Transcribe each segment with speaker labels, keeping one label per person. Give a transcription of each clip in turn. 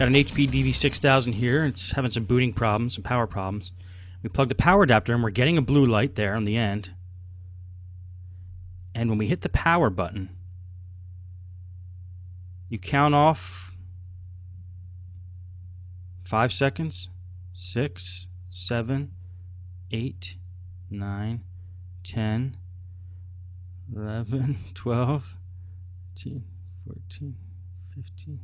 Speaker 1: Got an HP dv6000 here. It's having some booting problems, some power problems. We plugged the power adapter and we're getting a blue light there on the end. And when we hit the power button, you count off 5 seconds, 6, 7, 8, 9, 10, 11, 12, 13, 14, 15.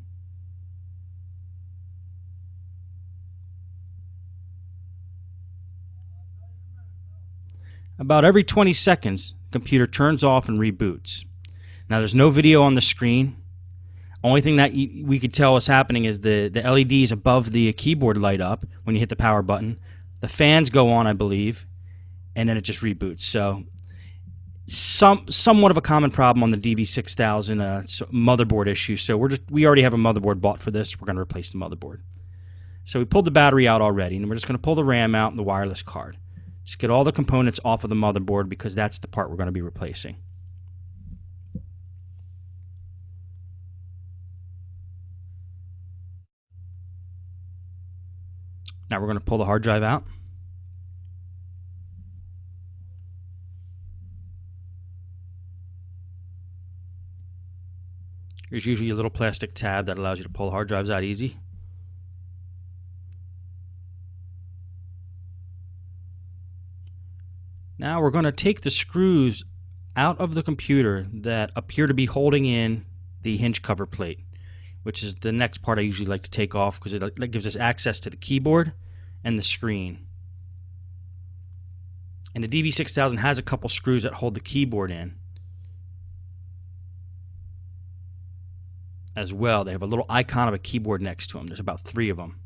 Speaker 1: About every 20 seconds, the computer turns off and reboots. Now there's no video on the screen. Only thing that we could tell is happening is the LEDs above the keyboard light up when you hit the power button. The fans go on, I believe, and then it just reboots. So somewhat of a common problem on the dv6000 motherboard issue. So we already have a motherboard bought for this. We're going to replace the motherboard. So we pulled the battery out already, and we're just going to pull the RAM out and the wireless card. Just get all the components off of the motherboard because that's the part we're going to be replacing. Now we're going to pull the hard drive out. There's usually a little plastic tab that allows you to pull hard drives out easy. Now we're going to take the screws out of the computer that appear to be holding in the hinge cover plate, which is the next part I usually like to take off because it gives us access to the keyboard and the screen. And the dv6000 has a couple screws that hold the keyboard in as well. They have a little icon of a keyboard next to them. There's about 3 of them.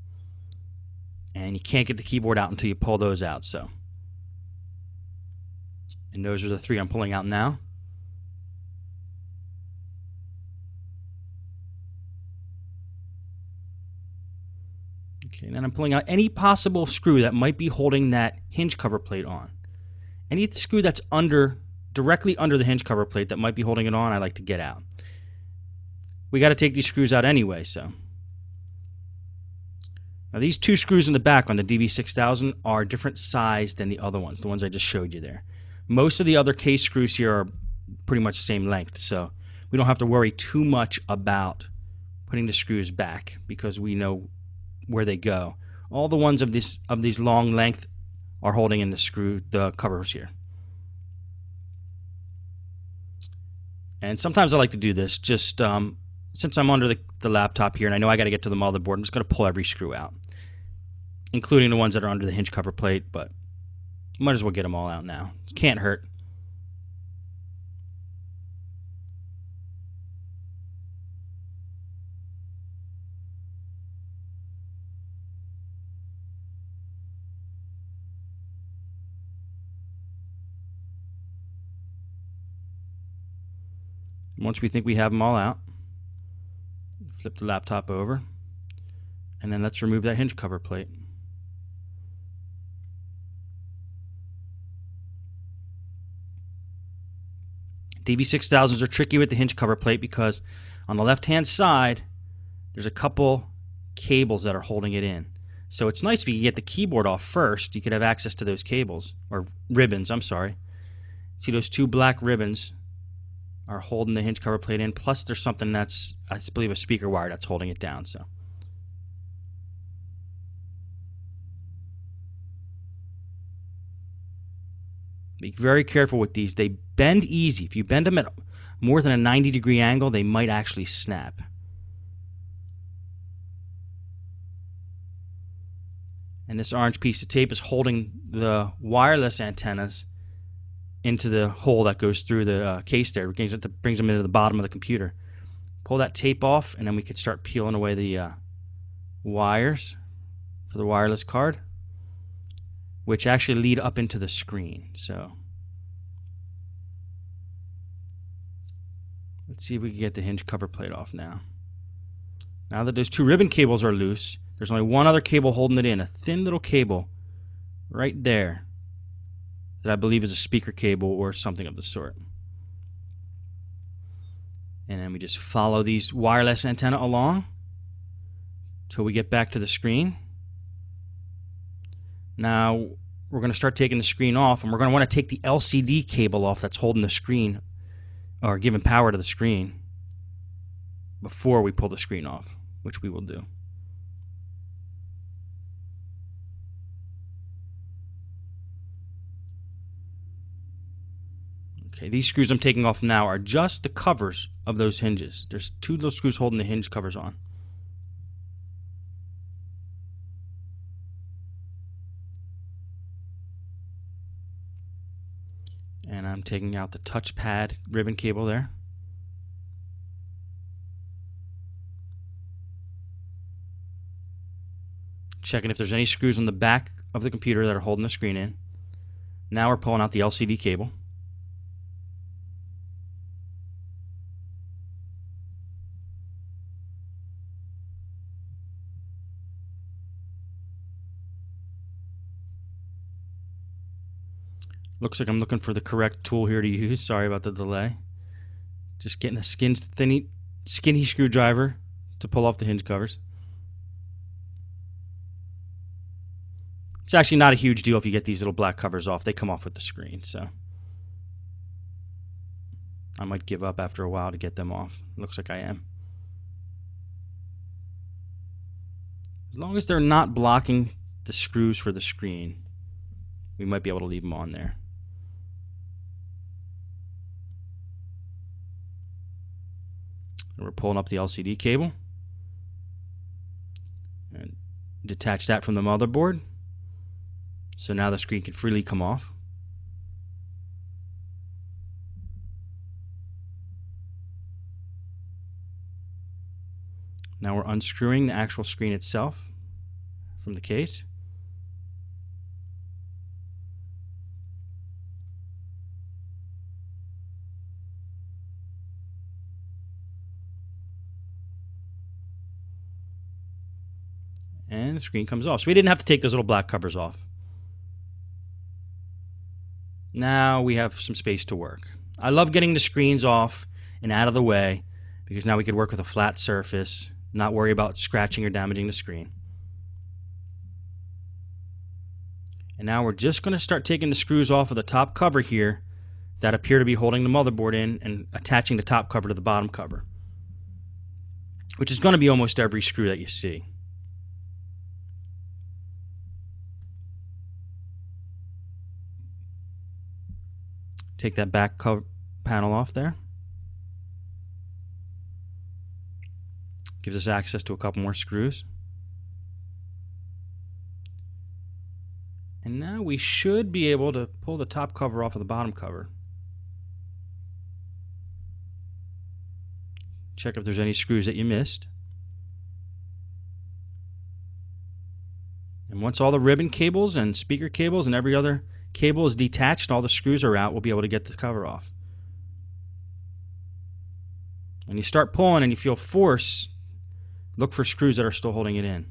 Speaker 1: And you can't get the keyboard out until you pull those out. And those are the 3 I'm pulling out now. Okay, and then I'm pulling out any possible screw that might be holding that hinge cover plate on. Any screw that's directly under the hinge cover plate that might be holding it on, I like to get out. We got to take these screws out anyway, so. Now these 2 screws in the back on the dv6000 are different size than the other ones, the ones I just showed you there. Most of the other case screws here are pretty much the same length, so we don't have to worry too much about putting the screws back because we know where they go. All the ones of these long length are holding in the covers here. And sometimes I like to do this just since I'm under the laptop here and I know I got to get to the motherboard. I'm just going to pull every screw out, including the ones that are under the hinge cover plate, but might as well get them all out now. It can't hurt. Once we think we have them all out, flip the laptop over, and then let's remove that hinge cover plate. dv6000s are tricky with the hinge cover plate because on the left hand side there's a couple cables that are holding it in. So it's nice if you can get the keyboard off first. You could have access to those cables, or ribbons, I'm sorry. See those 2 black ribbons are holding the hinge cover plate in, plus there's something that's, I believe, a speaker wire that's holding it down. So be very careful with these. They bend easy. If you bend them at more than a 90-degree angle, they might actually snap. And this orange piece of tape is holding the wireless antennas into the hole that goes through the case there. It brings them into the bottom of the computer. Pull that tape off, and then we could start peeling away the wires for the wireless card, which actually lead up into the screen. So let's see if we can get the hinge cover plate off now. Now that those 2 ribbon cables are loose, there's only one other cable holding it in, a thin little cable right there that I believe is a speaker cable or something of the sort. And then we just follow these wireless antenna along, till we get back to the screen. Now we're going to start taking the screen off, and we're going to want to take the LCD cable off that's holding the screen or giving power to the screen before we pull the screen off, which we will do. Okay, these screws I'm taking off now are just the covers of those hinges. There's two little screws holding the hinge covers on. And I'm taking out the touchpad ribbon cable there. Checking if there's any screws on the back of the computer that are holding the screen in. Now we're pulling out the LCD cable. Looks like I'm looking for the correct tool here to use. Sorry about the delay. Just getting a skinny screwdriver to pull off the hinge covers. It's actually not a huge deal if you get these little black covers off. They come off with the screen, so I might give up after a while to get them off. Looks like I am. As long as they're not blocking the screws for the screen, we might be able to leave them on there. And we're pulling up the LCD cable and detach that from the motherboard. So now the screen can freely come off. Now we're unscrewing the actual screen itself from the case. And the screen comes off. So we didn't have to take those little black covers off. Now we have some space to work. I love getting the screens off and out of the way because now we could work with a flat surface, not worry about scratching or damaging the screen. And now we're just going to start taking the screws off of the top cover here that appear to be holding the motherboard in and attaching the top cover to the bottom cover, which is going to be almost every screw that you see. Take that back cover panel off there. Gives us access to a couple more screws. And now we should be able to pull the top cover off of the bottom cover. Check if there's any screws that you missed. And once all the ribbon cables and speaker cables and every other cable is detached and all the screws are out, we'll be able to get the cover off. When you start pulling and you feel force, look for screws that are still holding it in.